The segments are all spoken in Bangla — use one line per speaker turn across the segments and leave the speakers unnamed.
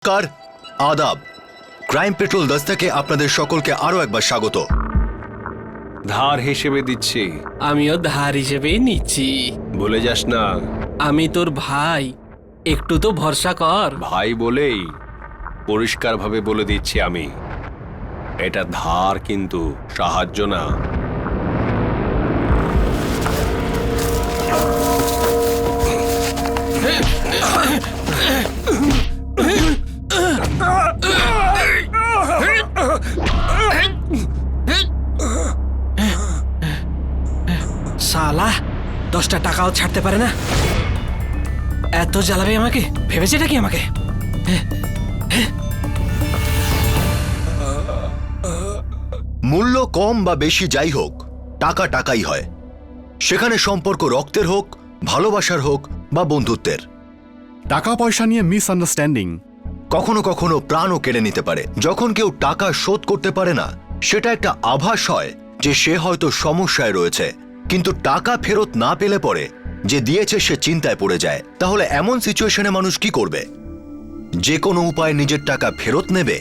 নমস্কার, আদাব। ক্রাইম পেট্রোল দস্তাকে আপনাদের সকলকে আরো একবার স্বাগত।
ধার হিসেবে দিচ্ছি।
আমিও ধার হিসেবেই নিচ্ছি।
ভুলে যাস না,
আমি তোর ভাই, একটু তো ভরসা কর।
ভাই বলেই পরিষ্কারভাবে বলে দিচ্ছি আমি, এটা ধার কিন্তু সাহায্য না।
শালা 10টা টাকাও ছাড়তে পারে না, এত জ্বালাবে আমাকে। ভেবেছে এটা কি আমাকে?
মূল্য কম বা বেশি যাই হোক, টাকা টাকাই হয়। সেখানে সম্পর্ক রক্তের হোক, ভালোবাসার হোক বা বন্ধুত্বের।
টাকা পয়সা নিয়ে মিসআন্ডারস্ট্যান্ডিং
কখনো কখনো প্রাণও কেড়ে নিতে পারে। যখন কেউ টাকা শোধ করতে পারে না, সেটা একটা আভাস হয় যে সে হয়তো সমস্যায় রয়েছে। কিন্তু টাকা ফেরত না পেলে পরে যে দিয়েছে সে চিন্তায় পড়ে যায়। তাহলে এমন সিচুয়েশনে মানুষ কি করবে? যে কোনো উপায়ে নিজের টাকা ফেরত নেবে,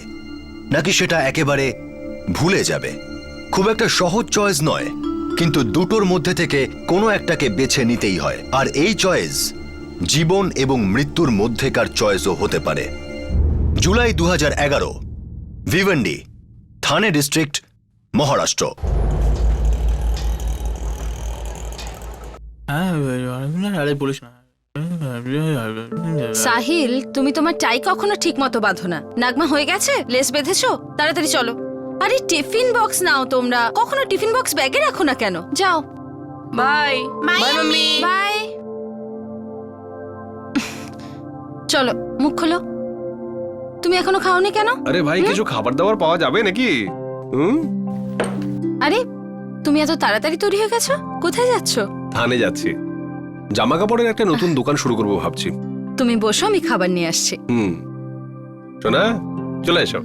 নাকি সেটা একেবারে ভুলে যাবে? খুব একটা সহজ চয়েস নয়, কিন্তু দুটোর মধ্যে থেকে কোনো একটাকে বেছে নিতেই হয়। আর এই চয়েস জীবন এবং মৃত্যুর মধ্যেকার চয়েসও হতে পারে। জুলাই 2011, ভিভেন্ডি, থানে ডিস্ট্রিক্ট, মহারাষ্ট্র।
সাহিল, তুমি তোমার টাই কখনো ঠিক মতো বাঁধো না। নাগমা হয়ে গেছে? লেস বেঁধেছো? তাড়াতাড়ি চলো। আরে টিফিন বক্স নাও তোমরা। কখনো টিফিন বক্স ব্যাগে রাখো না কেন? যাও।
Bye bye mummy.
বাই। চলো, মুখ খোলো। তুমি এখনো খাওনি কেন?
আরে ভাই, কিছু খাবার দাবার পাওয়া যাবে নাকি?
আরে তুমি এত তাড়াতাড়ি তৈরি হয়ে গেছো? কোথায় যাচ্ছ?
থানে যাচ্ছি, জামা কাপড়ের একটা নতুন দোকান শুরু করবো ভাবছি।
তুমি বসো, আমি খাবার নিয়ে আসছি।
শোনা, চলে এসো।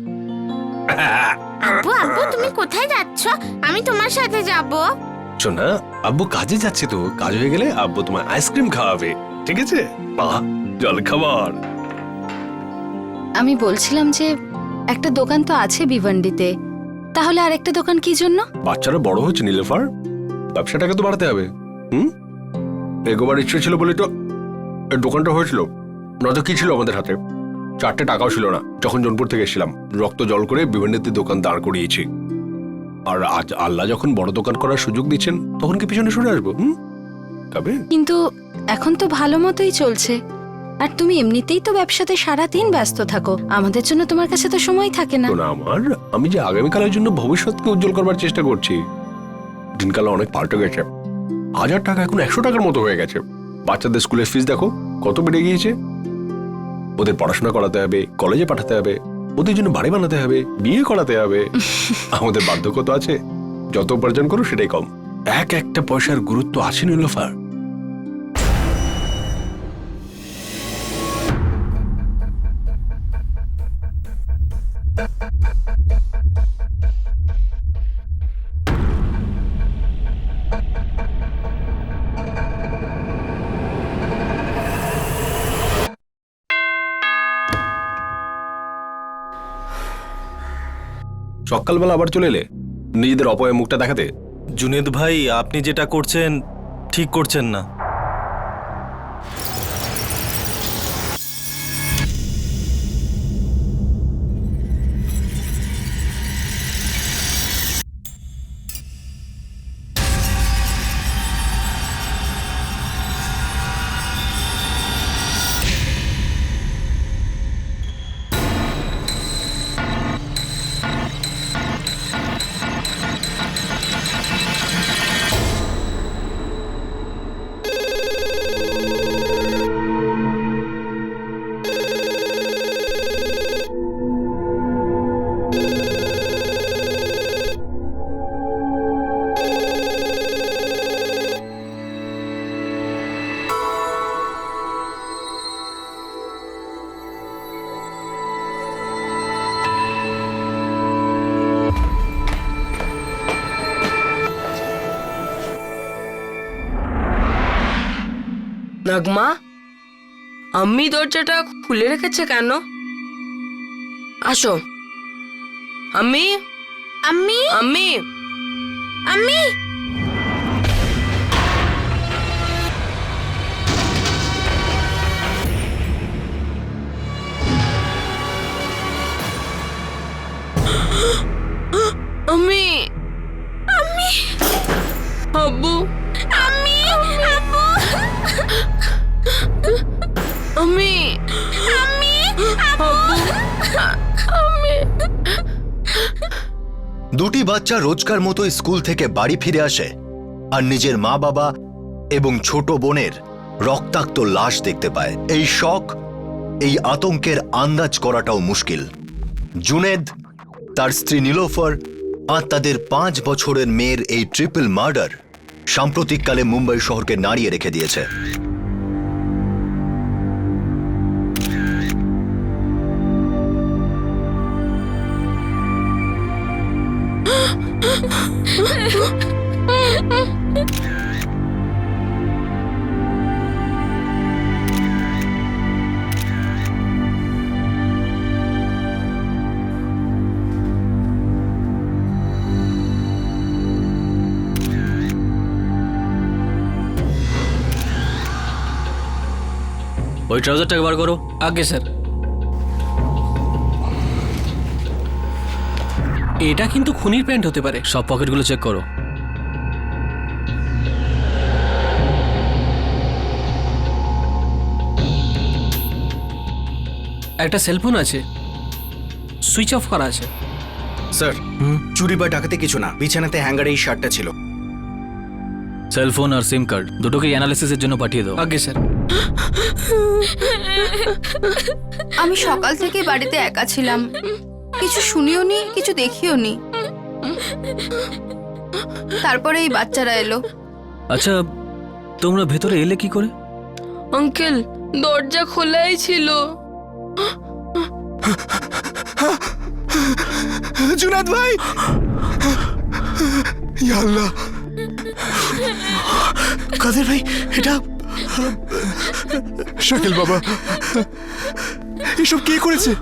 আব্বু আব্বু তুমি কোথায় যাচ্ছ? আমি তোমার সাথে যাব।
শোনা, আব্বু কাজে যাচ্ছে, তো কাজ হয়ে গেলে আব্বু তোমার আইসক্রিম খাওয়াবে, ঠিক আছে? জল খাবার।
আমি বলছিলাম যে একটা দোকান তো আছে ভিভেন্ডিতে, তাহলে আরেকটা দোকান কি জন্য?
বাচ্চারা বড় হচ্ছে নীলোফার, ব্যবসাটাকে তো বাড়াতে হবে। এগোবার ইচ্ছে ছিল বলে তো এই দোকানটা হয়েছিল, নয়তো কি ছিল আমাদের হাতে? 4টে টাকাও ছিল না যখন জোনপুর থেকে এসেছিলাম। রক্ত জল করে ভিভেন্ডিতে দোকান দাঁড় করিয়েছি। আর আজ আল্লাহ যখন বড় দোকান করার সুযোগ দিচ্ছেন, তখন কি পিছনে সরে আসবো? তবে
কিন্তু এখন তো ভালো মতোই চলছে, আর তুমি এমনিতেই তো ব্যবসাতে সারাদিন ব্যস্ত থাকো। আমাদের জন্য তোমার কাছে তো সময় থাকে না।
শোনা আমার, আমি যে আগামীকালের জন্য ভবিষ্যৎকে উজ্জ্বল করবার চেষ্টা করছি। দিনকাল অনেক পাল্টে গেছে। 1000 টাকা এখন 100 টাকার মতো হয়ে গেছে। বাচ্চাদের স্কুলের ফিস দেখো কত বেড়ে গিয়েছে। ওদের পড়াশোনা করাতে হবে, কলেজে পাঠাতে হবে, ওদের জন্য বাড়ি বানাতে হবে, বিয়ে করাতে হবে। আমাদের বার্ধক্য তো আছে, যত উপার্জন করো সেটাই কম। একটা পয়সার গুরুত্ব আছে নীলোফার। সকালবেলা আবার চলে এলে নিজেদের অপয়া মুখটা দেখাতে।
জুনেদ ভাই, আপনি যেটা করছেন ঠিক করছেন না।
নাগমা, আম্মি দরজাটা খুলে রেখেছে কেন?
আসো। আম্মি,
আম্মি
আম্মি,
আম্মি
আম্মি, আম্মি, আব্বু,
আম্মি আব্বু
আম্মি,
আম্মি
আব্বু, আম্মি।
দুটি বাচ্চা রোজকার মতো স্কুল থেকে বাড়ি ফিরে আসে আর নিজের মা বাবা এবং ছোট বোনের রক্তাক্ত লাশ দেখতে পায়। এই শক, এই আতঙ্কের আন্দাজ করাটাও মুশকিল। জুনেদ, তার স্ত্রী নীলোফার আর তাদের 5 বছরের মেয়ের এই ট্রিপল মার্ডার সাম্প্রতিককালে মুম্বাই শহরকে নাড়িয়ে রেখে দিয়েছে।
ওই ট্রাউজারটাকে বার করো।
আগে স্যার। এটা কিন্তু খুনির প্যান্ট হতে পারে।
সব পকেটগুলো চেক করো।
একটা সেলফোন আছে, সুইচ অফ করা আছে।
স্যার, চুরি বা ডাকাতি কিছু না, বিছানাতে হ্যাঙ্গারে এই শার্টটা ছিল।
সেলফোন আর সিম কার্ড দুটোকে অ্যানালিসিসের জন্য পাঠিয়ে দাও।
আগে স্যার।
আমি সকাল থেকে বাড়িতে একা ছিলাম, কিছু শুনিও নি, কিছু দেখিও নি। তারপরে এই বাচ্চারা এলো।
আচ্ছা, তোমরা ভেতরে এলে কি করে?
আঙ্কেল, দরজা খোলাই ছিল।
জুনাদ ভাই, ইয়া আল্লাহ। কাদের ভাই, এটা শাকিল বাবা। এসব কে করেছে?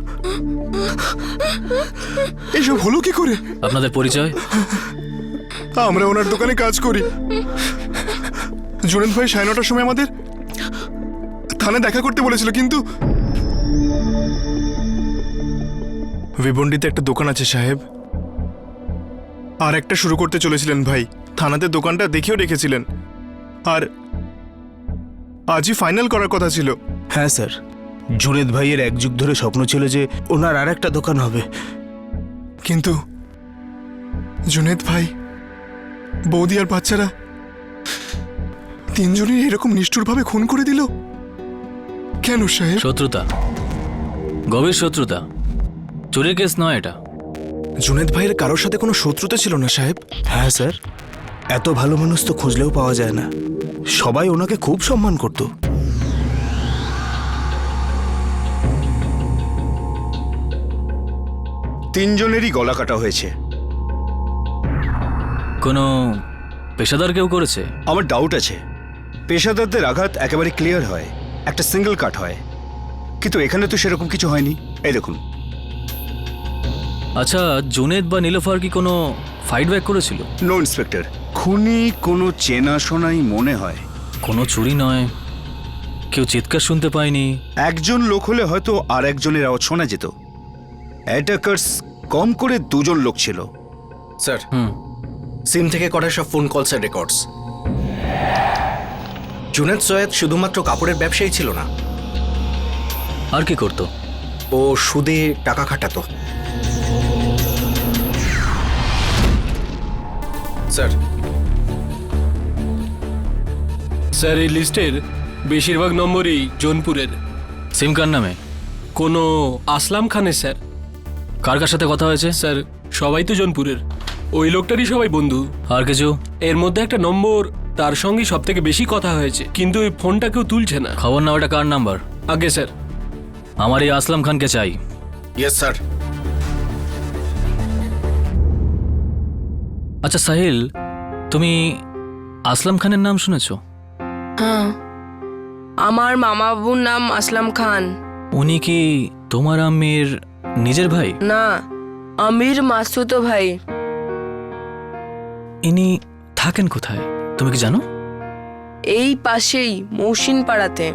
এসব হলো কি করে?
আপনাদের পরিচয়?
আমরা ওনার দোকানে কাজ করি। জুনেদ ভাই 9:30টার সময় আমাদের থানায় দেখা করতে বলেছিল, কিন্তু ভিবন্ডিতে একটা দোকান আছে সাহেব, আর একটা শুরু করতে চলেছিলেন ভাই। থানাতে দোকানটা দেখেও রেখেছিলেন, আর আজই ফাইনাল করার কথা ছিল।
হ্যাঁ স্যার, জুনেদ ভাইয়ের 1 যুগ ধরে স্বপ্ন ছিল যে ওনার আর একটা দোকান হবে।
কিন্তু জুনেদ ভাই, বৌদি আর বাচ্চারা 3 জনই এরকম নিষ্ঠুরভাবে খুন করে দিল কেন সাহেব?
শত্রুতা, গভীর শত্রুতা। চুরির কেস নয় এটা।
জুনেদ ভাইয়ের কারোর সাথে কোনো শত্রুতা ছিল না সাহেব?
হ্যাঁ স্যার, এত ভালো মানুষ তো খুঁজলেও পাওয়া যায় না। সবাই ওনাকে খুব সম্মান করত।
তিনজনেরই গলা কাটা হয়েছে।
কোনো পেশাদার কেউ করেছে?
আমার ডাউট আছে। পেশাদারদের আঘাত একেবারে ক্লিয়ার হয়, একটা সিঙ্গেল কাট হয়, কিন্তু এখানে তো সেরকম কিছু হয়নি। এই দেখুন।
আচ্ছা, জুনেদ বা নীলোফার কি কোনো ফাইট ব্যাক করেছিল?
নো ইন্সপেক্টর, খুনি কোনো চেনাশোনাই মনে হয়।
কোনো চুরি নয়, কেউ চিৎকার শুনতে পায়নি।
একজন লোক হলে হয়তো আর একজনের আওয়াজ শোনা যেত। অ্যাটাকার্স কম করে 2 জন লোক ছিল।
স্যার,
হুম,
সিম থেকে করা সব ফোন কলসের রেকর্ডস। জুনেদ সৈয়দ শুধুমাত্র কাপড়ের ব্যবসায়ী ছিল না,
আর কি করতো?
ও সুদে টাকা খাটাতো। স্যার,
স্যার, এই লিস্টের বেশিরভাগ নম্বরই জোনপুরের।
সিম কার নামে?
কোনো আসলাম খানের স্যার।
কার কার সাথে কথা হয়েছে?
স্যার, সবাই তো জোনপুরের, ওই লোকটারই সবাই বন্ধু।
আর কিছু?
এর মধ্যে একটা নম্বর, তার সঙ্গেই সব থেকে বেশি কথা হয়েছে, কিন্তু ওই ফোনটা কেউ তুলছে না।
খবর না, ওটা কার নাম্বার?
আগে স্যার।
আমার এই আসলাম খানকে চাই।
Yes sir.
আচ্ছা সাহিল, তুমি আসলাম খানের নাম শুনেছো?
হ্যাঁ, আমার মামা বাবুর নাম আসলাম খান।
উনি কি তোমার আম্মির নিজের ভাই?
না, আমির মাসুতো ভাই।
ইনি থাকেন কোথায় তুমি কি জানো?
এই পাশেই মৌসিন পাড়াতে।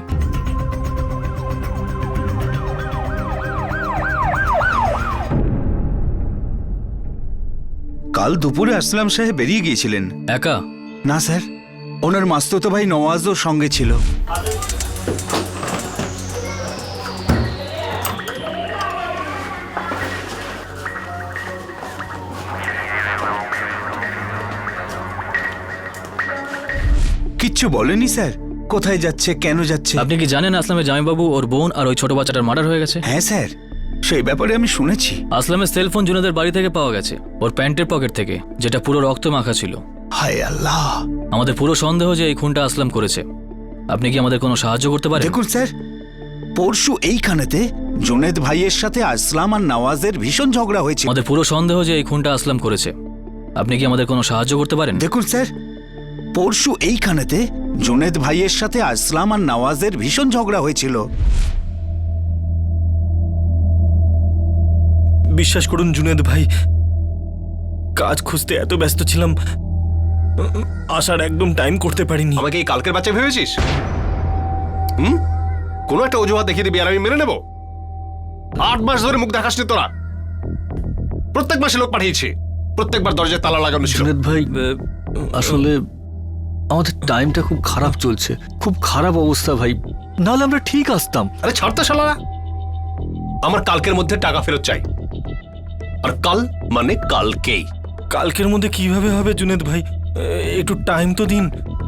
কাল দুপুরে আসলাম সাহেব বেরিয়ে গিয়েছিলেন।
একা?
না স্যার, ওনার মাস্তুতো ভাই নওয়াজও সঙ্গে ছিল। কিচ্ছু বলেনি স্যার, কোথায় যাচ্ছে, কেন যাচ্ছে?
আপনি কি জানেন আসলামের জামাইবাবু, ওর বোন আর ওই ছোট বাচ্চাটার মার্ডার হয়ে গেছে?
হ্যাঁ স্যার, সেই ব্যাপারে আমি শুনেছি।
আসলামের সেলফোন জুনেদের বাড়ি থেকে পাওয়া গেছে, ওর প্যান্টের পকেট থেকে, যেটা পুরো রক্ত মাখা ছিল।
হায় আল্লাহ!
আমাদের পুরো সন্দেহ যে এই খুনটা আসলাম করেছে। আপনি কি আমাদের কোনো সাহায্য করতে পারেন?
দেখুন স্যার, পরশু এইখানেতে জুনেদ ভাইয়ের সাথে আসলাম আর নওয়াজের ভীষণ ঝগড়া হয়েছে।
আমাদের পুরো সন্দেহ যে এই খুনটা আসলাম করেছে। আপনি কি আমাদের কোনো সাহায্য করতে পারেন?
দেখুন স্যার, পরশু এইখানেতে জুনেদ ভাইয়ের সাথে আসলাম আর নওয়াজের ভীষণ ঝগড়া হয়েছিল।
বিশ্বাস করুন জুনেদ ভাই, কাজ খুঁজতে এত ব্যস্ত ছিলাম, আসার একদম টাইম করতে পারিনি।
আমাকে এই কালকের বাচ্চা ভেবেছিস? কোনো একটা অজুহাত দেখিয়ে দিবি আর আমি মেনে নেব? 8 মাস ধরে মুখ দেখাসনি তোরা। প্রত্যেক মাসে লোক পাঠিয়েছি, প্রত্যেকবার দরজায় তালা লাগানো ছিল।
জুনেদ ভাই, আসলে আমাদের টাইমটা খুব খারাপ চলছে, খুব খারাপ অবস্থা ভাই, নাহলে আমরা ঠিক আসতাম।
আরে ছাড়তে শালারা, আমার কালকের মধ্যে টাকা ফেরত চাই। আর কাল মানে কালকেই।
কালকের মধ্যে কিভাবে হবে জুনেদ ভাই, একটু টাইম তো দিন।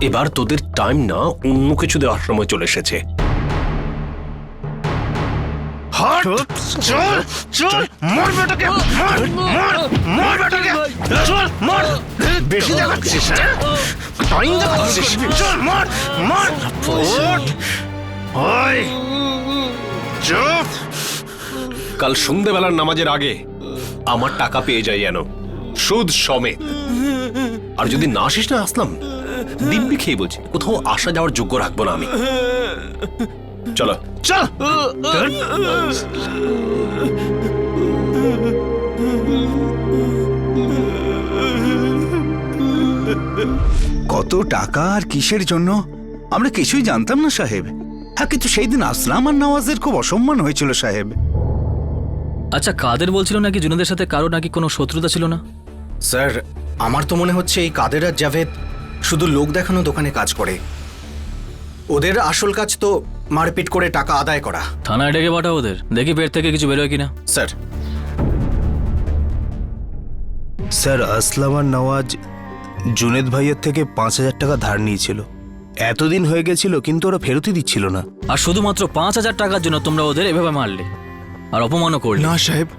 এবার তোদের টাইম না, অন্য কিছু দেওয়ার সময় চলে এসেছে। বেশি দেখাচ্ছিস, টাইম দেখাচ্ছিস, কাল সন্ধ্যেবেলার নামাজের আগে আমার টাকা পেয়ে যাই যেন, সুদ সমেত। আর যদি না আসিস না আসলাম, দিব্যি খেয়ে বলছি, কোথাও আসা যাওয়ার যোগ্য রাখবো না আমি। চলো চল।
কত টাকা আর কিসের জন্য আমরা কিছুই জানতাম না সাহেব। হ্যাঁ, কিন্তু সেই দিন আসলাম আর নওয়াজের খুব অসম্মান হয়েছিল সাহেব।
আচ্ছা, কাদের বলছিল নাকি জুনেদের সাথে কারো নাকি কোনো শত্রুতা ছিল না?
স্যার, আমার তো মনে হচ্ছে এই কাদের আর জাভেদ শুধু লোক দেখানো দোকানে কাজ করে। ওদের আসল কাজ তো মারপিট করে টাকা আদায় করা।
থানায় ডেকে পাঠাও ওদের, দেখি পেট থেকে কিছু বেরোয় কিনা।
স্যার,
স্যার, আসলাম আর নওয়াজ জুনেদ ভাইয়ের থেকে 5,000 টাকা ধার নিয়েছিল। এতদিন হয়ে গেছিল কিন্তু ওরা ফেরতই দিচ্ছিল না।
আর শুধুমাত্র 5,000 টাকার জন্য তোমরা ওদের এভাবে মারলে আর অপমানও করলে।
না সাহেব,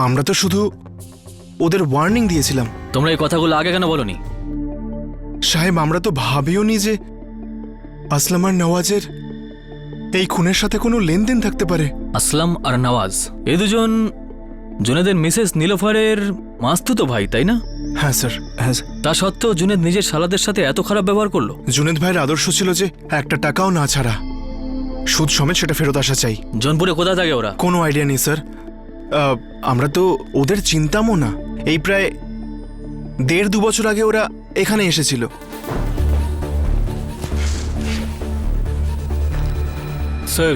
আমরা তো শুধু ওদের ওয়ার্নিং দিয়েছিলাম।
তোমরা এই কথাগুলো আগে কেন বলনি?
সাহেব, আমরা তো ভাবিও নি যে আসলাম আর নওয়াজের এই খুনের সাথে কোনো লেনদেন থাকতে পারে।
আসলাম আর নওয়াজ এই দুজন জুনেদের মিসেস নীলোফারের মাস্তুতো ভাই, তাই না?
হ্যাঁ স্যার, হ্যাঁ স্যার।
তা সত্ত্বেও জুনেদ নিজের শালাদের সাথে এত খারাপ ব্যবহার করলো।
জুনেদ ভাইয়ের আদর্শ ছিল যে একটা টাকাও না ছাড়া সুদ সমেত সেটা ফেরত আসা চাই।
জনপুরে কোথায় থাকে ওরা?
কোনো আইডিয়া নেই স্যার। আমরা তো ওদের চিনতামও না। এই প্রায় 1.5-2 বছর আগে ওরা এখানে এসেছিল।
স্যার,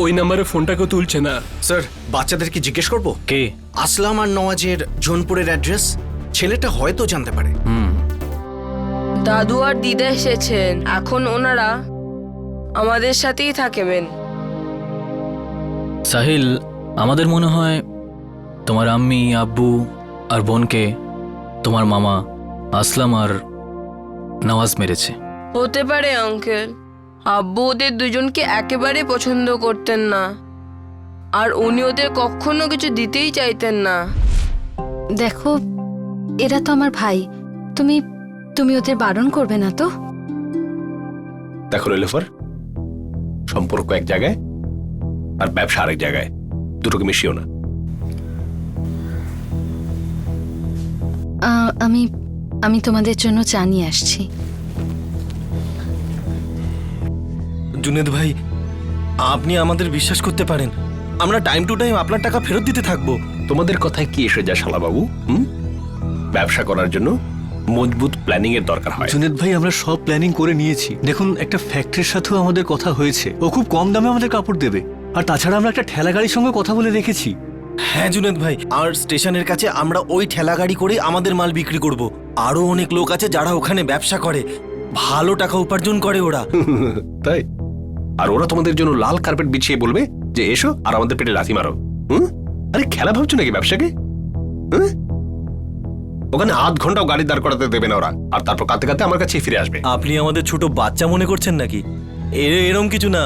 ওই নাম্বারে ফোনটা কেউ তুলছে না।
স্যার, বাচ্চাদেরকে জিজ্ঞেস করবো
কে
আসলাম আর নওয়াজের জোনপুরের অ্যাড্রেস। ছেলেটা হয়তো জানতে পারে।
দাদু আর দিদা এসেছেন, এখন ওনারা আমাদের সাথেই থাকবেন।
সাহিল, আমাদের মনে হয় তোমার আম্মি, আব্বু আর বোনকে তোমার মামা আসলাম আর নওয়াজ মেরেছে।
হতে পারে আঙ্কেল, আব্বু ওদের দুজনকে একেবারে পছন্দ করতেন না, আর উনি ওদের কখনো কিছু দিতেই চাইতেন না।
দেখো, এরা তো আমার ভাই, তুমি তুমি ওদের বারণ করবে না তো?
দেখো নীলোফার, সম্পর্ক এক জায়গায় আর ব্যবসা আরেক জায়গায়, দুটোকে মিশিও না।
আমি তোমাদের জন্য চা নিয়ে আসছি।
জুনেদ ভাই, আপনি আমাদের বিশ্বাস করতে পারেন। আমরা টাইম টু টাইম আপনার টাকা ফেরত দিতে থাকবো।
তোমাদের কথায় কি এসে যায় শালাবাবু? ব্যবসা করার জন্য মজবুত প্ল্যানিং এর দরকার হয়।
জুনেদ ভাই, আমরা সব প্ল্যানিং করে নিয়েছি। দেখুন, একটা ফ্যাক্টরির সাথেও আমাদের কথা হয়েছে, ও খুব কম দামে আমাদের কাপড় দেবে। আর তাছাড়া আমরা একটা ঠেলা গাড়ির সঙ্গে কথা বলে রেখেছি।
হ্যাঁ জুনেদ ভাই, আর স্টেশনের কাছে আমরা ওই ঠেলা গাড়ি করে আমাদের মাল বিক্রি করব। আরো অনেক লোক আছে যারা ওখানে ব্যবসা করে, ভালো টাকা উপার্জন করে ওরা।
তাই? আর ওরা তোমাদের জন্য লাল কার্পেট বিছিয়ে বলবে যে এসো আর আমাদের পেটে লাথি মারো। আরে খেলা ভাবছো নাকি ব্যবসাকে? ওখানে আধ ঘন্টাও গাড়ি দাঁড় করাতে দেবে না ওরা, আর তারপর কাঁদতে কাঁদতে আমার কাছে ফিরে আসবে।
আপনি আমাদের ছোট বাচ্চা মনে করছেন নাকি? এরম কিছু না,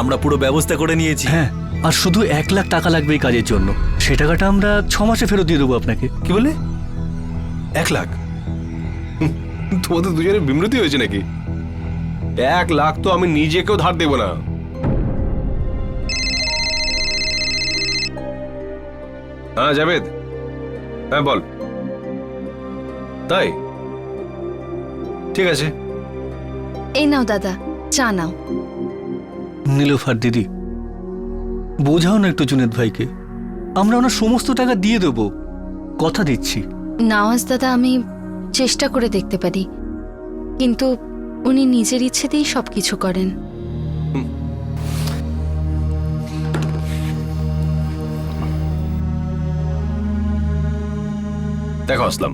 আমরা পুরো ব্যবস্থা করে নিয়েছি।
হ্যাঁ, আর শুধু 1 লাখ টাকা লাগবে এই কাজের জন্য। সে টাকাটা আমরা 6 মাসে ফেরত দিয়ে দেবো আপনাকে।
কি বলে? 1 লাখ? তোমাদের দুজনের বিমৃতি হয়েছে নাকি? 1 লাখ তো আমি নিজেকেও ধার দেব না। হ্যাঁ জাভেদ, হ্যাঁ বল। তাই? ঠিক আছে।
এই নাও দাদা, চা নাও।
নীলোফার দিদি, বোঝাও না একটু জুনেদ ভাইকে। আমরা ওনার সমস্ত টাকা দিয়ে দেবো, কথা দিচ্ছি।
নওয়াজ দাদা, আমি চেষ্টা করে দেখতে পারি, কিন্তু উনি নিজের ইচ্ছেতেই সবকিছু করেন।
দেখো আসলাম,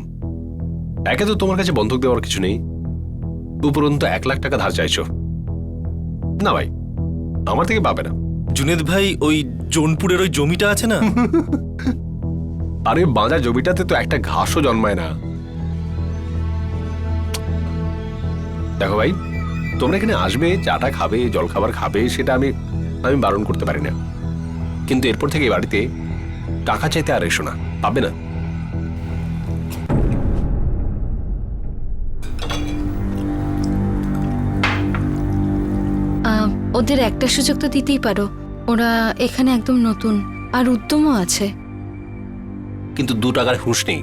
একে তো তোমার কাছে বন্ধক দেওয়ার কিছু নেই, উপরন্তু 1 লাখ টাকা ধার চাইছো। না ভাই, আমার থেকে পাবে না।
জুনেদ ভাই, ওই জোনপুরের ওই জমিটা আছে না?
আরে বাঁধা জমিটাতে তো একটা ঘাসও জন্মায় না। দেখো ভাই, তোমরা এখানে আসবে, চাটা খাবে, জলখাবার খাবে, সেটা আমি বারণ করতে পারি না, কিন্তু এরপর থেকে এই বাড়িতে টাকা চাইতে আর এসো না, পাবে না।
ওদের একটা সুযোগ তো দিতেই পারো, ওরা এখানে একদম নতুন আর উদ্যমও আছে।
কিন্তু 2 টাকার হুঁশ নেই।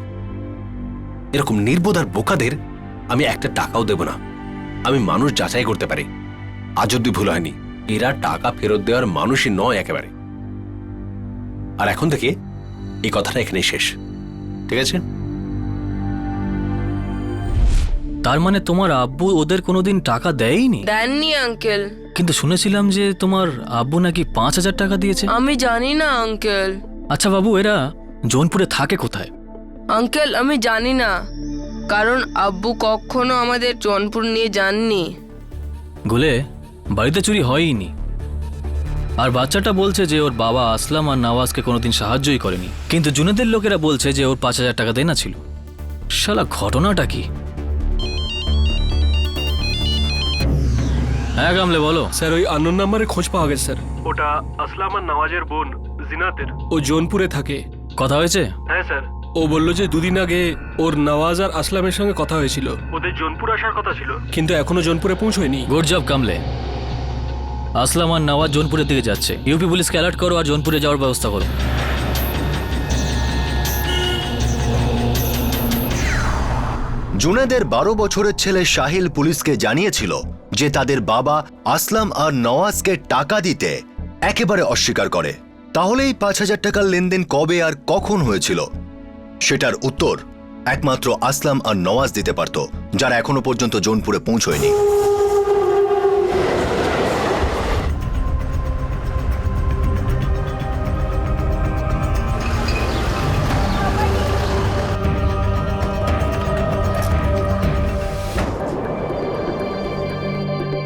এরকম নির্বোধ আর বোকাদের আমি একটা টাকাও দেব না। আমি মানুষ যাচাই করতে পারি, আজ অব্দি ভুল হয়নি। এরা টাকা ফেরত দেওয়ার মানুষই নয় একেবারে। আর এখন থেকে এই কথাটা এখানেই শেষ, ঠিক আছে?
তার মানে তোমার আব্বু ওদের কোনোদিন টাকা দেয়নি?
দেননি আঙ্কেল।
কিন্তু শুনেছিলাম যে তোমার আব্বু নাকি 5,000 টাকা দিয়েছে।
আমি জানি না আঙ্কেল।
আচ্ছা বাবু, এরা জোনপুরে থাকে কোথায়?
আঙ্কেল আমি জানি না, কারণ আব্বু কখনো আমাদের জোনপুর নিয়ে যাননি।
গুলে, বাড়িতে চুরি হয়নি। আর বাচ্চাটা বলছে যে ওর বাবা আসলাম আর নওয়াজকে কোনোদিন সাহায্যই করেনি, কিন্তু জুনেদের লোকেরা বলছে যে ওর 5,000 টাকা দেনা ছিল। শালা ঘটনাটা কি? হ্যাঁ গামলে বলো।
স্যার, ওই আননোন নাম্বারে খোঁজ পাওয়া গেছে স্যার। ওটা আসলাম আর নওয়াজের বোন জিনাতের। ও জোনপুরে থাকে।
কথা হয়েছে?
হ্যাঁ স্যার। ও বলল যে 2 দিন আগে ওর নওয়াজ আর আসলামের সঙ্গে কথা হয়েছিল। ওদের জোনপুর আসার কথা ছিল, কিন্তু এখনো জোনপুরে পৌঁছয়নি।
গুড জব কামলে। আসলাম আর নওয়াজ জোনপুরের দিকে যাচ্ছে। ইউপি পুলিশকে অ্যালার্ট করো আর জোনপুরে যাওয়ার ব্যবস্থা করো।
জুনেদের 12 বছরের ছেলে সাহিল পুলিশকে জানিয়েছিল যে তাদের বাবা আসলাম আর নওয়াজকে টাকা দিতে একেবারে অস্বীকার করে। তাহলে এই 5,000 টাকার লেনদেন কবে আর কখন হয়েছিল সেটার উত্তর একমাত্র আসলাম আর নওয়াজ দিতে পারত, যারা এখনো পর্যন্ত জোনপুরে পৌঁছয়নি।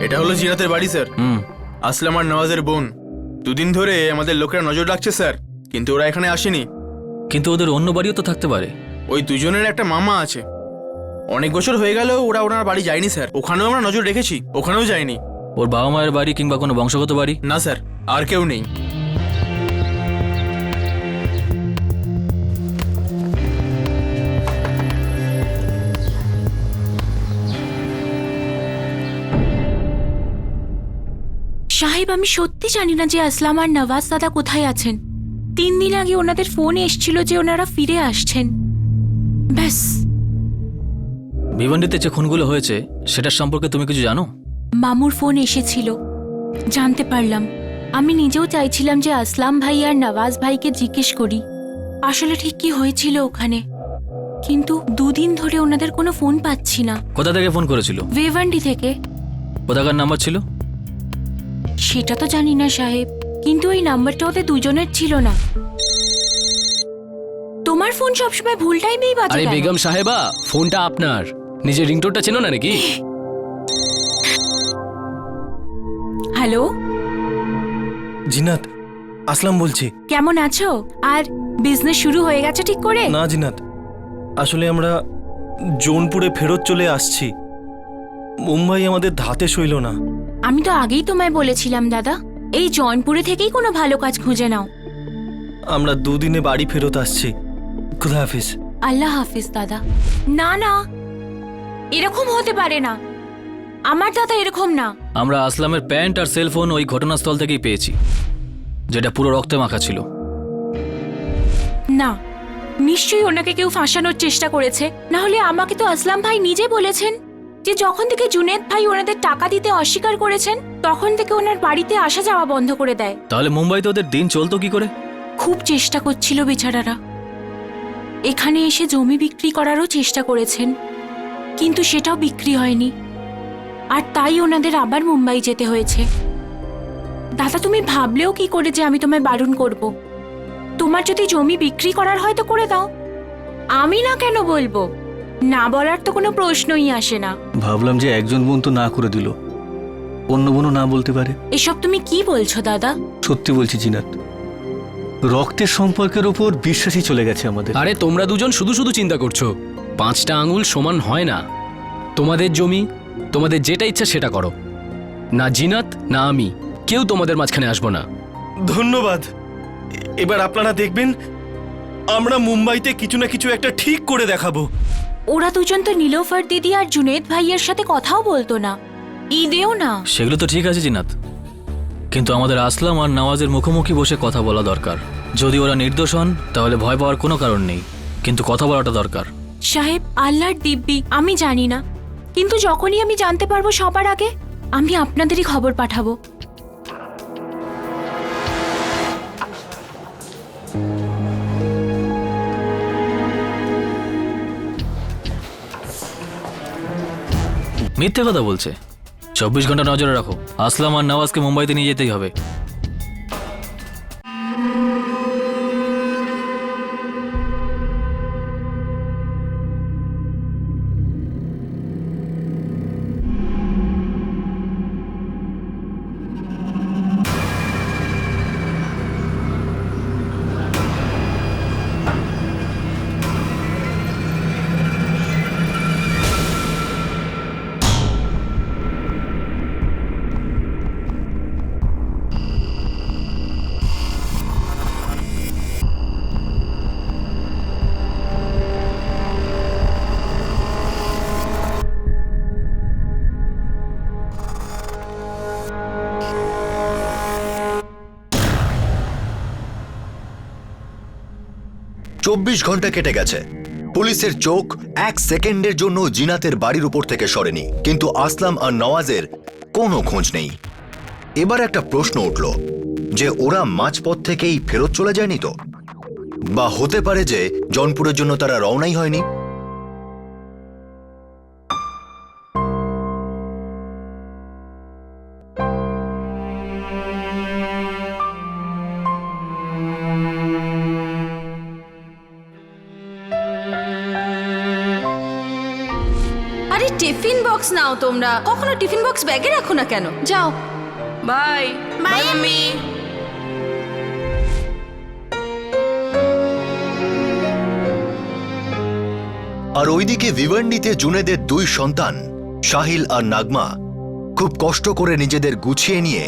এটা হলো জিনাতের বাড়ি স্যার। আসলাম আর নওয়াজের বোন। 2 দিন ধরে আমাদের লোকেরা নজর রাখছে স্যার, কিন্তু ওরা এখানে আসেনি।
কিন্তু ওদের অন্য বাড়িও তো থাকতে পারে।
ওই 2 জনের একটা মামা আছে, অনেক বছর হয়ে গেল ওরা ওনার বাড়ি যায়নি স্যার। ওখানেও আমরা নজর রেখেছি, ওখানেও যায়নি।
ওর বাবা মায়ের বাড়ি কিংবা কোনো বংশগত বাড়ি?
না স্যার, আর কেউ নেই।
সাহেব, আমি সত্যি জানি না যে আসলাম আর নওয়াজ দাদা কোথায় আছেন। 3 দিন আগে ওনাদের ফোন এসেছিল যে ওনারা ফিরে আসছেন, ব্যাস।
ভিভান্ডিতে যে খুনগুলো হয়েছে সেটার সম্পর্কে তুমি কিছু জানো?
মামুর ফোন এসেছিল, জানতে পারলাম। আমি নিজেও চাইছিলাম যে আসলাম ভাই আর নওয়াজ ভাইকে জিজ্ঞেস করি আসলে ঠিক কি হয়েছিল ওখানে, কিন্তু 2 দিন ধরে ওনাদের কোনো ফোন পাচ্ছি না।
কোথা থেকে ফোন করেছিল?
ভেভান্ডি থেকে।
কোথাকার নাম্বার ছিল?
সেটা তো জানি না সাহেব, কিন্তু ওই নাম্বারটা ওদের দুজনের ছিল না। তোমার ফোন সবসময় ভুল টাইমেই বাজে।
আরে বেগম সাহেবা, ফোনটা আপনার, নিজের রিংটোনটা চেনো না নাকি?
হ্যালো,
জিনাত, আসলাম বলছি।
কেমন আছো? আর বিজনেস শুরু হয়ে গেছে ঠিক করে?
না জিনাত, আসলে আমরা জৌনপুরে ফেরত চলে আসছি। মুম্বাই আমাদের ধাতে সইল না।
আমি তো আগেই তোমায় বলেছিলাম দাদা, এই জৌনপুরে থেকেই কোনো ভালো কাজ খুঁজে নাও।
আমরা 2 দিনে বাড়ি ফেরত আসছি। খুদা হাফিজ।
আল্লাহ হাফিজ দাদা। না না, এরকম হতে পারে না, আমার দাদা এরকম না।
আমরা আসলামের প্যান্ট আর সেলফোন ওই ঘটনাস্থল থেকেই পেয়েছি, যেটা পুরো রক্তে মাখা ছিল।
না, নিশ্চয়ই ওনাকে কেউ ফাঁসানোর চেষ্টা করেছে, না হলে আমাকে তো আসলাম ভাই নিজে বলেছেন যে যখন থেকে জুনেদ ভাই ওনাদের টাকা দিতে অস্বীকার করেছেন তখন থেকে ওনার বাড়িতে আসা যাওয়া বন্ধ করে দেয়।
তাহলে মুম্বাইতে ওদের দিন চলতো কি করে?
খুব চেষ্টা করছিল বেচারারা, এখানে এসে জমি বিক্রি করারও চেষ্টা করেছেন, কিন্তু সেটাও বিক্রি হয়নি, আর তাই ওনাদের আবার মুম্বাই যেতে হয়েছে। দাদা, তুমি ভাবলেও কি করে যে আমি তোমায় বারণ করব? তোমার যদি জমি বিক্রি করার হয় তো করে দাও, আমি না কেন বলবো? না বলার তো কোনো প্রশ্নই আসে না।
ভাবলাম যে একজন বোন তো না করে দিল, অন্য বোনও না বলতে পারে।
এসব তুমি কি বলছো দাদা?
সত্যি বলছি জিনাত, রক্তের সম্পর্কের উপর বিশ্বাসই চলে গেছে আমাদের।
আরে তোমরা দুজন শুধু শুধু চিন্তা করছো, 5টা আঙুল সমান হয় না। তোমাদের জমি, তোমাদের যেটা ইচ্ছা সেটা করো, না জিনাত না আমি কেউ তোমাদের মাঝখানে আসবো না।
ধন্যবাদ। এবার আপনারা দেখবেন আমরা মুম্বাইতে কিছু না কিছু একটা ঠিক করে দেখাবো।
ওরা দুজন তো নীলোফার দিদি আর জুনেদ ভাইয়ের সাথে কথাও বলতো না, ঈদেও না।
সেগুলো তো ঠিক আছে জিনাত, কিন্তু আমাদের আসলাম আর নওয়াজের মুখোমুখি বসে কথা বলা দরকার। যদি ওরা নির্দোষ হন তাহলে ভয় পাওয়ার কোনো কারণ নেই, কিন্তু কথা বলাটা দরকার।
সাহেব, আল্লাহর দিব্যি আমি জানি না, কিন্তু যখনই আমি জানতে পারবো সবার আগে আমি আপনাদেরই খবর পাঠাবো।
মিথ্যে কথা বলছে। 24 ঘন্টা নজরে রাখো, আসলাম আর নওয়াজকে মুম্বাইতে নিয়ে যেতেই হবে।
চব্বিশ ঘন্টা কেটে গেছে। পুলিশের চোখ 1 সেকেন্ডের জন্য জিনাতের বাড়ির উপর থেকে সরেনি, কিন্তু আসলাম আর নওয়াজের কোনো খোঁজ নেই। এবার একটা প্রশ্ন উঠল যে ওরা মাঝপথ থেকেই ফেরত চলে যায়নি তো, বা হতে পারে যে জৌনপুরের জন্য তারা রওনাই হয়নি।
আরে টিফিন বক্স নাও তোমরা, কখনো টিফিন বক্স ব্যাগে রাখো না কেন? যাও।
বাই বাই আমি।
আর ওইদিকে ভিভান্ডিতে জুনেদের 2 সন্তান সাহিল আর নাগমা খুব কষ্ট করে নিজেদের গুছিয়ে নিয়ে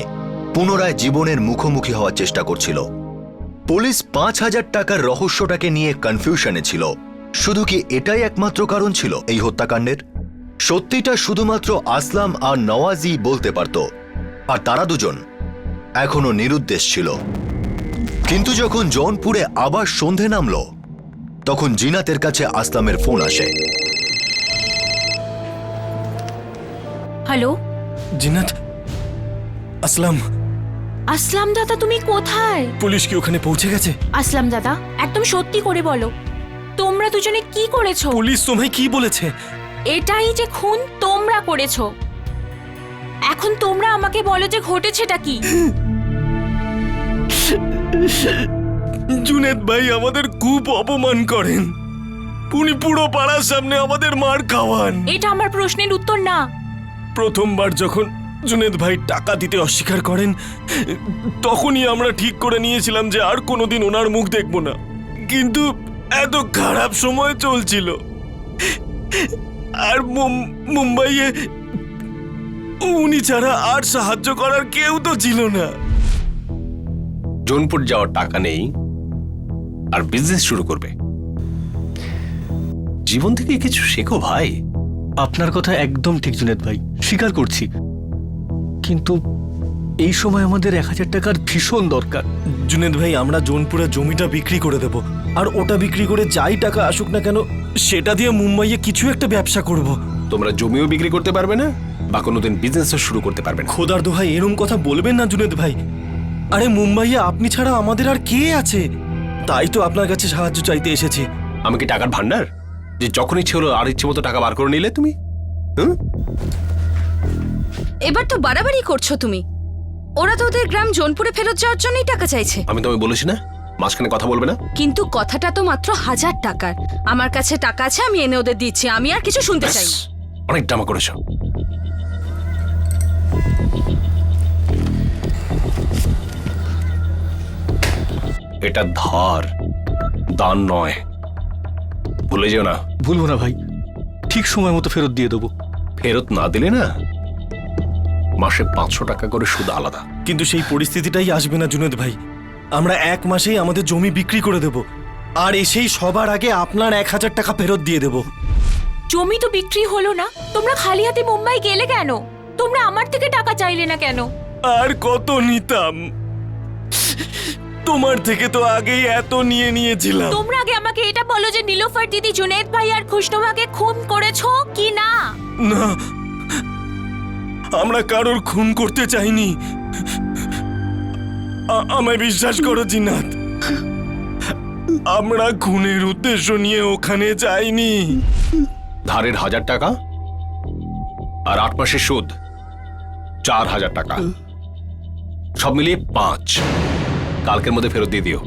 পুনরায় জীবনের মুখোমুখি হওয়ার চেষ্টা করছিল। পুলিশ 5,000 টাকার রহস্যটাকে নিয়ে কনফিউশনে ছিল। শুধু কি এটাই একমাত্র কারণ ছিল এই হত্যাকাণ্ডের? সত্যিটা শুধুমাত্র আসলাম আর নওয়াজই বলতে পারত, আর তারা দুজন এখনো নিরুদ্দেশ ছিল। কিন্তু যখন জৌনপুরে আবার সন্ধে নামল, তখন জিনাতের কাছে আসলামের ফোন আসে।
হ্যালো
জিনাত, আসলাম,
আসলাম দাদা, তুমি কোথায়?
পুলিশ কি ওখানে পৌঁছে গেছে?
আসলাম দাদা, একদম সত্যি করে বলো, তোমরা দুজনে কি করেছো?
পুলিশ তোমায় কি বলেছে?
এটাই যে খুন তোমরা করেছো। এখন তোমরা আমাকে বলো যে ঘটেছেটা কি?
জুনেদ ভাই আমাদের খুব অপমান করেন। উনি পুরো পাড়ার সামনে আমাদের মার খাওয়ান।
এটা আমার প্রশ্নের উত্তর না।
প্রথমবার যখন জুনেদ ভাই টাকা দিতে অস্বীকার করেন, তখনই আমরা ঠিক করে নিয়েছিলাম যে আর কোনোদিন ওনার মুখ দেখব না। কিন্তু এত খারাপ সময় চলছিল, আর মুম্বাইয়ে উনি ছাড়া আর সাহায্য করার কেউ তো ছিল না।
জোনপুর যাওয়ার টাকা নেই আর বিজনেস শুরু করবে। জীবন থেকে কিছু শেখো ভাই।
আপনার কথা একদম ঠিক জুনেদ ভাই, স্বীকার করছি, কিন্তু এই সময় আমাদের 1000 টাকার ভীষণ দরকার।
জুনেদ ভাই, আমরা জোনপুরের জমিটা বিক্রি করে দেব, আর ওটা বিক্রি করে যাই টাকা আসুক না কেন সেটা দিয়ে মুম্বাইয়ে কিছু একটা ব্যবসা করব।
তোমরা জমিও বিক্রি করতে পারবে না বা কোনোদিন বিজনেসও শুরু করতে পারবে না।
খোদার দোহাই, এরম কথা বলবেন না জুনেদ ভাই। আরে মুম্বাইয়ে আপনি ছাড়া আমাদের আর কে আছে? তাই তো আপনার কাছে সাহায্য চাইতে এসেছি।
আমি কি টাকার ভান্ডার যে যখন ইচ্ছে হলো আর ইচ্ছে মতো টাকা বার করে নিলে তুমি?
এবার তো বাড়াবাড়ি করছো তুমি। ওরা তো ওদের গ্রাম জোনপুরে ফেরত যাওয়ার জন্যই টাকা চাইছে।
আমি তোমায় বলেছি না মাঝখানে কথা বলবে না।
কিন্তু কথাটা তো মাত্র 1000 টাকার। আমার কাছে টাকা আছে, আমি এনে ওদের দিচ্ছি। আমি আর কিছু শুনতে চাই না।
অনেক ড্রামা করেছো। এটা ধার, দান নয়, ভুলে যেও না।
ভুলবো না ভাই, ঠিক সময় মতো ফেরত দিয়ে দেবো।
ফেরত না দিলে না মাসে 500 টাকা করে সুদ আলাদা।
কিন্তু সেই পরিস্থিতিটাই আসবে না জুনেদ ভাই। আমরা 1 মাসেই আমাদের জমি বিক্রি করে দেব, আর এসেই সবার আগে আপনার 1000 টাকা ফেরত দিয়ে দেব।
জমি তো বিক্রি হলো না, তোমরা খালি হাতে মুম্বাই গেলে কেন? তোমরা আমার থেকে টাকা চাইলে না কেন?
আর কত নিতাম? তোমার থেকে তো আগেই এত নিয়েছিলাম।
তোমরা আগে আমাকে এটা বলো যে নীলোফার দিদি জুনেদ ভাই আর খুশনুমাকে খুন করেছো কি না?
না, আমরা কারোর খুন করতে চাইনি। আমায় বিশ্বাস করো জিনাত, আমরা খুনের উদ্দেশ্য নিয়ে ওখানে যাইনি।
ধারের 1000 টাকা আর 8 মাসের সুদ 4000 টাকা, সব মিলিয়ে 5। কালকের মধ্যে ফেরত দিয়ে দিও।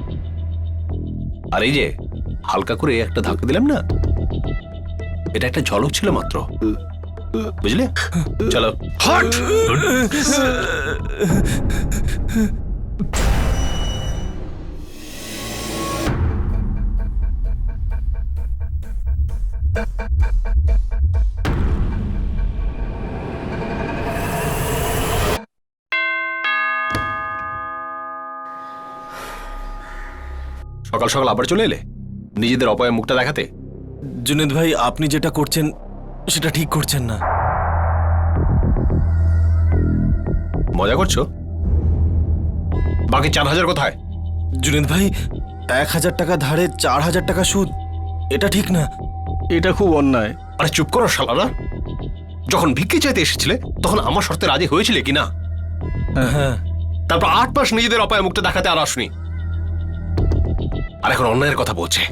আর এই যে হালকা করে একটা ধাক্কা দিলাম না, এটা একটা ঝলক ছিল মাত্র, বুঝলে? চলো হট। সকাল সকাল আবার চলে এলে নিজেদের অপয়া মুখটা দেখাতে।
জুনেদ ভাই, আপনি যেটা করছেন সেটা ঠিক করছেন না।
মজা করছো? বাকি 4000 কোথায়?
জুনেদ ভাই, 1000 টাকা ধারে 4000 টাকা সুদ, এটা ঠিক না।
এটা খুব অন্যায়।
আরে চুপ করো শালারা। যখন ভিক্ষে চাইতে এসেছিলে তখন আমার শর্তে রাজি হয়েছিলে কি না?
হ্যাঁ।
তারপর 8 মাস নিজেদের অপয়া মুখটা দেখাতে আর আসনি, আর এখন অন্যায়ের কথা বলছে।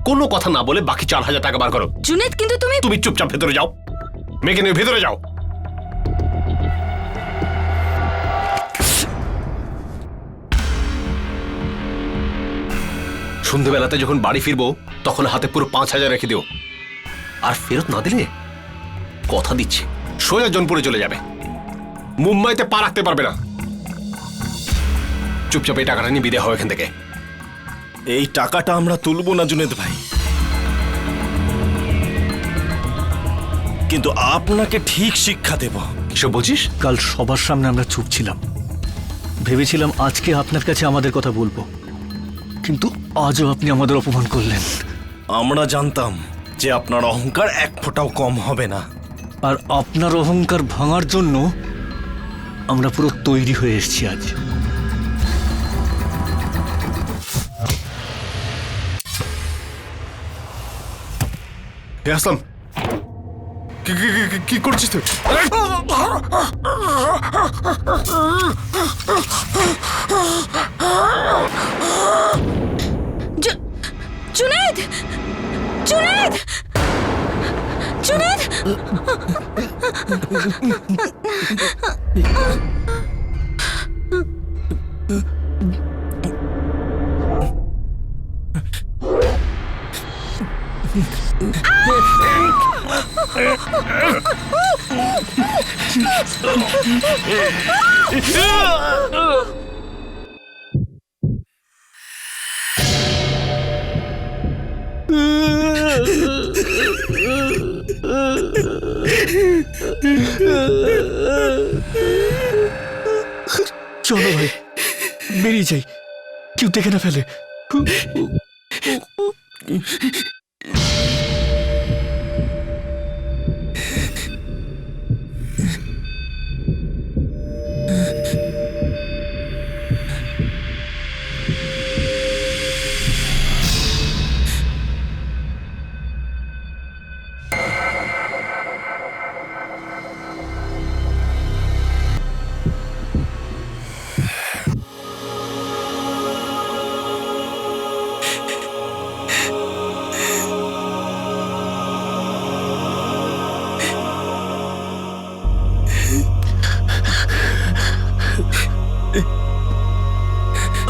কোনো কথা না বলে বাকি 4000 টাকা বার করো।
জুনেদ, কিন্তু তুমি
চুপচাপ ভেতরে যাও, মেয়েকে নিয়ে ভেতরে যাও। সন্ধ্যেবেলাতে যখন বাড়ি ফিরবো তখন হাতে পুরো 5000 রেখে দিও, আর ফেরত না দিলে কথা দিচ্ছি সোজা জোনপুরে চলে যাবে, মুম্বাইতে পা রাখতে পারবে না। চুপচাপ এই টাকাটা নিয়ে বিদায় হয় এখান থেকে।
এই টাকাটা আমরা তুলবো না জুনেদ ভাই, কিন্তু আপনাকে ঠিক শিক্ষা দেব।
কিসব বলছিস?
কাল সবার সামনে আমরা চুপ ছিলাম, ভেবেছিলাম আজকে আপনার কাছে আমাদের কথা বলবো, কিন্তু আজও আপনি আমাদের অপমান করলেন।
আমরা জানতাম যে আপনার অহংকার 1 ফোঁটাও কম হবে না,
আর আপনার অহংকার ভাঙার জন্য আমরা পুরো তৈরি হয়ে এসেছি আজ।
আসলাম,
কি করছিস তুই?
জুনেদ! জুনেদ! জুনেদ!
চলো ভাই, বেরিয়ে যাই, কেউ দেখে না ফেলে।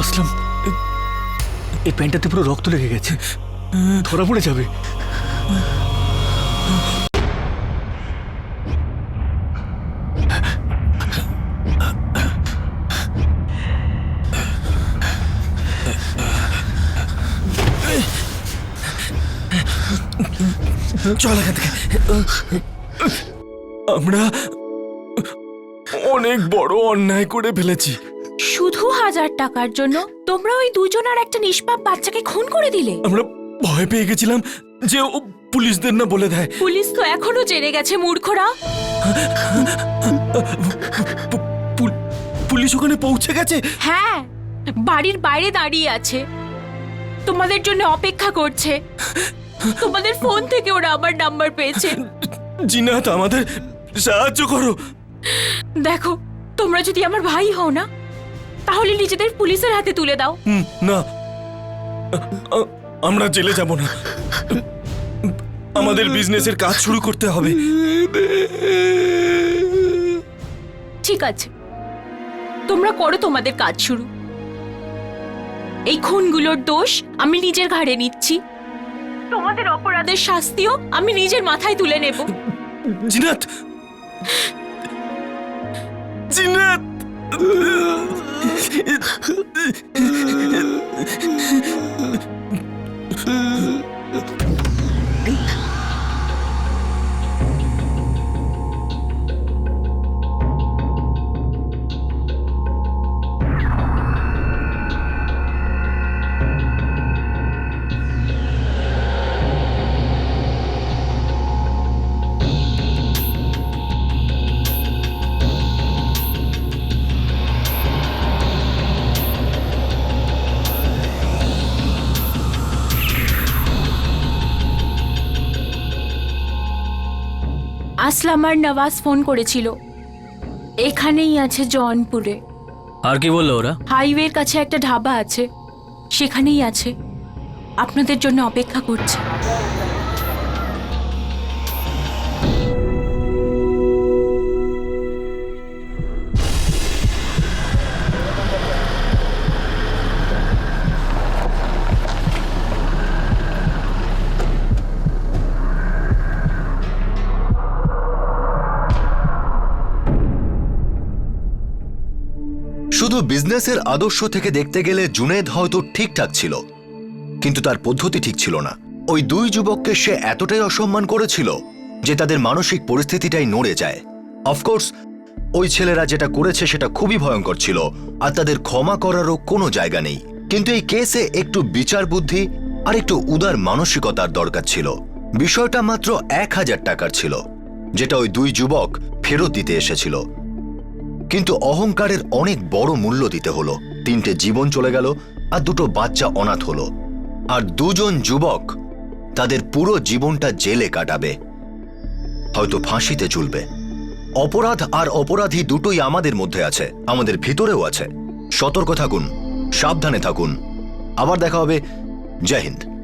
আসলাম, এই প্যান্টটাতে পুরো রক্ত লেগে গেছে, ধরা পড়ে যাবে।
চল এখান থেকে। আমরা অনেক বড় অন্যায় করে ফেলেছি।
শুধু 1000 টাকার জন্য তোমরা ওই দুজন আর একটা নিষ্পাপ বাচ্চাকে খুন করে দিলে।
আমরা ভয় পেয়ে গেছিলাম যে ও পুলিশদের না বলে দেয়।
পুলিশ তো এখনো জেনে গেছে, মূর্খরা।
পুলিশ ওখানে পৌঁছে গেছে?
হ্যাঁ, বাড়ির বাইরে দাঁড়িয়ে আছে, তোমাদের জন্য অপেক্ষা করছে। তোমাদের ফোন থেকে ওরা আমার নাম্বার পেয়েছে।
জিনাত, আমাদের সাহায্য করো।
দেখো, তোমরা যদি আমার ভাই হও না, তাহলে নিজেদের পুলিশের হাতে তুলে দাও।
না, আমরা জেলে যাব না, আমাদের বিজনেসের কাজ শুরু করতে হবে।
ঠিক আছে, তোমরা করো তোমাদের কাজ শুরু। এই খুনগুলোর দোষ আমি নিজের ঘাড়ে নিচ্ছি, তোমাদের অপরাধের শাস্তিও আমি নিজের মাথায় তুলে নেব।
জিনাত, জিনাত!
আসলাম আর নওয়াজ ফোন করেছিল, এখানেই আছে জৌনপুরে।
আর কি বললো ওরা?
হাইওয়ের কাছে একটা ধাবা আছে, সেখানেই আছে, আপনাদের জন্য অপেক্ষা করছে।
শুধু বিজনেসের আদর্শ থেকে দেখতে গেলে জুনেদ হয়তো ঠিকঠাক ছিল, কিন্তু তার পদ্ধতি ঠিক ছিল না। ওই দুই যুবককে সে এতটাই অসম্মান করেছিল যে তাদের মানসিক পরিস্থিতিটাই নড়ে যায়। অফকোর্স ওই ছেলেরা যেটা করেছে সেটা খুবই ভয়ঙ্কর ছিল, আর তাদের ক্ষমা করারও কোনো জায়গা নেই। কিন্তু এই কেসে একটু বিচার বুদ্ধি আর একটু উদার মানসিকতার দরকার ছিল। বিষয়টা মাত্র 1000 টাকার ছিল, যেটা ওই দুই যুবক ফেরত দিতে এসেছিল। কিন্তু অহংকারের অনেক বড় মূল্য দিতে হলো। 3টে জীবন চলে গেল, আর 2টো বাচ্চা অনাথ হলো, আর 2জন যুবক তাদের পুরো জীবনটা জেলে কাটাবে। হয়তো ফাঁসিতে ঝুলবে। অপরাধ আর অপরাধী দুটোই আমাদের মধ্যে আছে, আমাদের ভিতরেও আছে। সতর্ক থাকুন, সাবধানে থাকুন। আবার দেখা হবে। জয় হিন্দ।